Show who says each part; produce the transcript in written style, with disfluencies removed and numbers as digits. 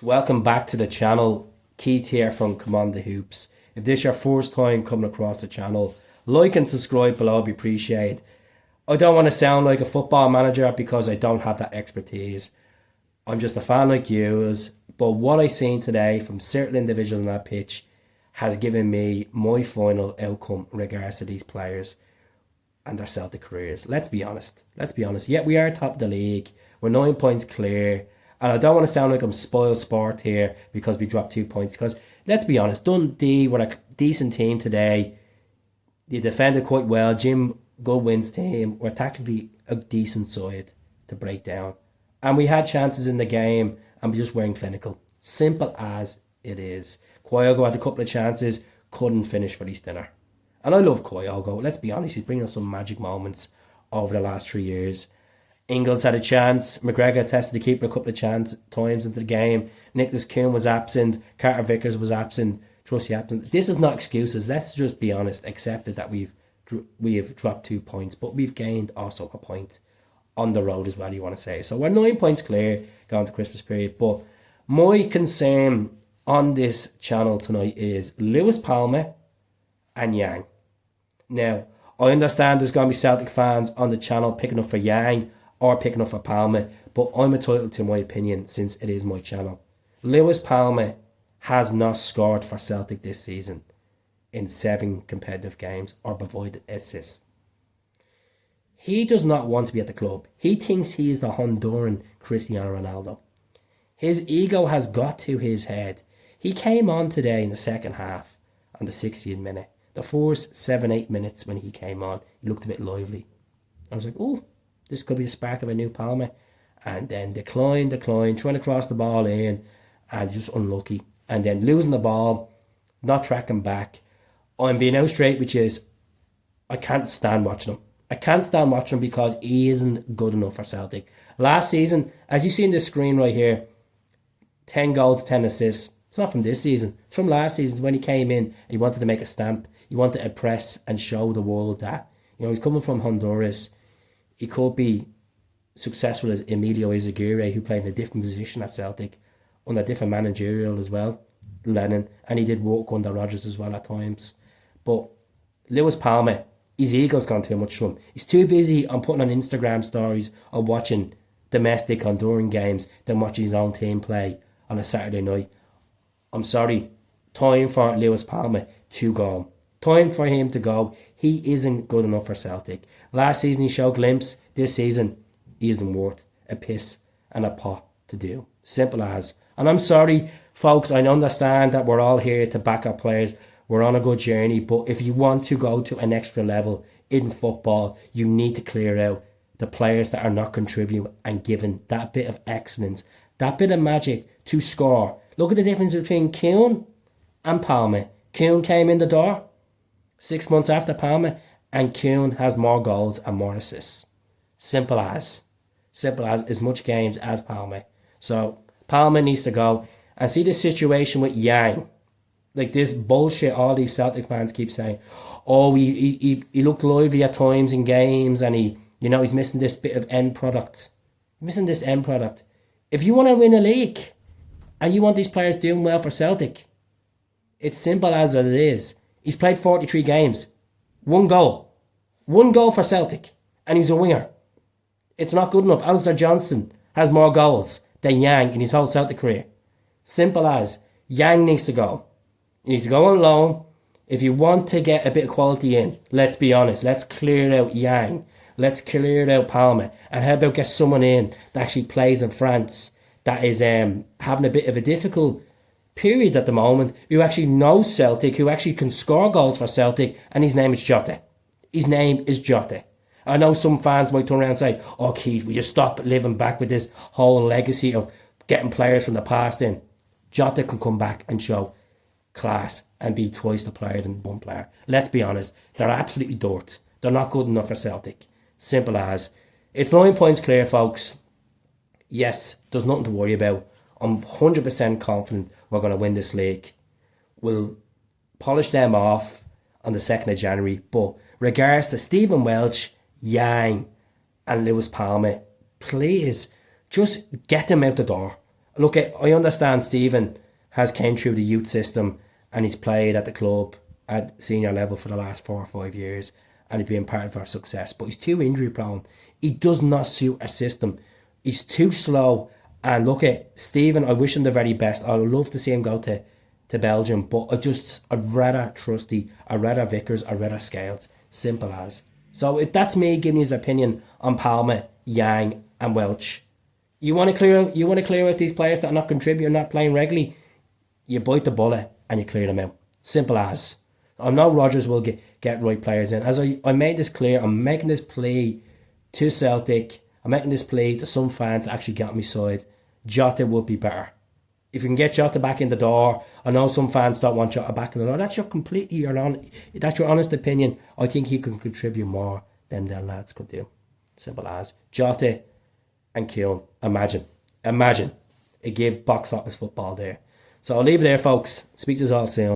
Speaker 1: Welcome back to the channel. Keith here from Command the Hoops. If this is your first time coming across the channel, like and subscribe below, be appreciated. I don't want to sound like a football manager because I don't have that expertise. I'm just a fan like you, but what I seen today from certain individuals on that pitch has given me my final outcome in regards to these players and their Celtic careers. Let's be honest. Yeah, we are top of the league. We're 9 points clear. And I don't want to sound like I'm spoiled sport here because we dropped 2 points. Because let's be honest, Dundee were a decent team today. They defended quite well. Jim Goodwin's team were tactically a decent side to break down. And we had chances in the game and we just weren't clinical. Simple as it is. Kyogo had a couple of chances, couldn't finish for his dinner. And I love Kyogo. Let's be honest, he's bringing us some magic moments over the last 3 years. Ingles had a chance. McGregor tested the keeper a couple of times into the game. Nicholas Kuhn was absent. Carter Vickers was absent. Trusty absent. This is not excuses. Let's just be honest. Accepted that we've dropped 2 points, but we've gained also a point on the road as well. You want to say so? We're 9 points clear going to Christmas period. But my concern on this channel tonight is Lewis Palma and Yang. Now I understand there's going to be Celtic fans on the channel picking up for Yang or picking up for Palma, but I'm entitled to my opinion since it is my channel. Lewis Palma has not scored for Celtic this season in 7 competitive games or provided assists. He does not want to be at the club. He thinks he is the Honduran Cristiano Ronaldo. His ego has got to his head. He came on today in the second half on the 60th minute. The first 7-8 minutes when he came on, he looked a bit lively. I was like, oh, this could be the spark of a new Palma. And then decline, trying to cross the ball in and just unlucky. And then losing the ball, not tracking back. I'm being out straight, which is I can't stand watching him. I can't stand watching him because he isn't good enough for Celtic. Last season, as you see in the screen right here, 10 goals, 10 assists. It's not from this season. It's from last season when he came in and he wanted to make a stamp. He wanted to impress and show the world that, he's coming from Honduras. He could be successful as Emilio Izaguirre, who played in a different position at Celtic, under a different managerial as well, Lennon, and he did work under Rodgers as well at times. But Lewis Palma, his ego's gone too much for him. He's too busy on putting on Instagram stories or watching domestic Honduran games than watching his own team play on a Saturday night. I'm sorry, time for Lewis Palma to go. Time for him to go. He isn't good enough for Celtic. Last season he showed glimpse. This season he isn't worth a piss and a pot to do. Simple as. And I'm sorry, folks. I understand that we're all here to back our players. We're on a good journey. But if you want to go to an extra level in football, you need to clear out the players that are not contributing and giving that bit of excellence, that bit of magic to score. Look at the difference between Kuhn and Palma. Kuhn came in the door 6 months after Palma, and Kuhn has more goals and more assists. Simple as much games as Palma. So Palma needs to go. And see the situation with Yang. Like this bullshit all these Celtic fans keep saying. Oh, he looked lively at times in games and he's missing this bit of end product. If you want to win a league and you want these players doing well for Celtic, it's simple as it is. He's played 43 games. 1 goal. 1 goal for Celtic. And he's a winger. It's not good enough. Alistair Johnston has more goals than Yang in his whole Celtic career. Simple as. Yang needs to go. He needs to go on loan. If you want to get a bit of quality in, let's be honest. Let's clear out Yang. Let's clear out Palma. And how about get someone in that actually plays in France that is having a bit of a difficult period at the moment, who actually knows Celtic, who actually can score goals for Celtic, and his name is Jota. I know some fans might turn around and say, oh Keith, we just stop living back with this whole legacy of getting players from the past in. Jota can come back and show class and be twice the player than one player. Let's be honest, they're absolutely dirt. They're not good enough for Celtic. Simple as. It's 9 points clear, folks. Yes, there's nothing to worry about. I'm 100% confident we're going to win this league. We'll polish them off on the 2nd of January. But regards to Stephen Welch, Yang and Lewis Palma, please just get them out the door. Look, I understand Stephen has came through the youth system and he's played at the club at senior level for the last 4 or 5 years and he's been part of our success. But he's too injury prone. He does not suit our system. He's too slow. And look at Stephen, I wish him the very best. I'd love to see him go to Belgium, but I'd rather Trusty, I'd rather Vickers, I'd rather Scales. Simple as. So that's me giving his opinion on Palma, Yang, and Welch. You want to clear out these players that are not contributing, not playing regularly. You bite the bullet and you clear them out. Simple as. I know Rodgers will get right players in. As I made this clear, I'm making this plea to Celtic. I'm making this plea to some fans to actually get on my side. Jota would be better. If you can get Jota back in the door, I know some fans don't want Jota back in the door. That's that's your honest opinion. I think he can contribute more than their lads could do. Simple as. Jota and Kuhn. Imagine a give box office football there. So I'll leave it there, folks. Speak to us all soon.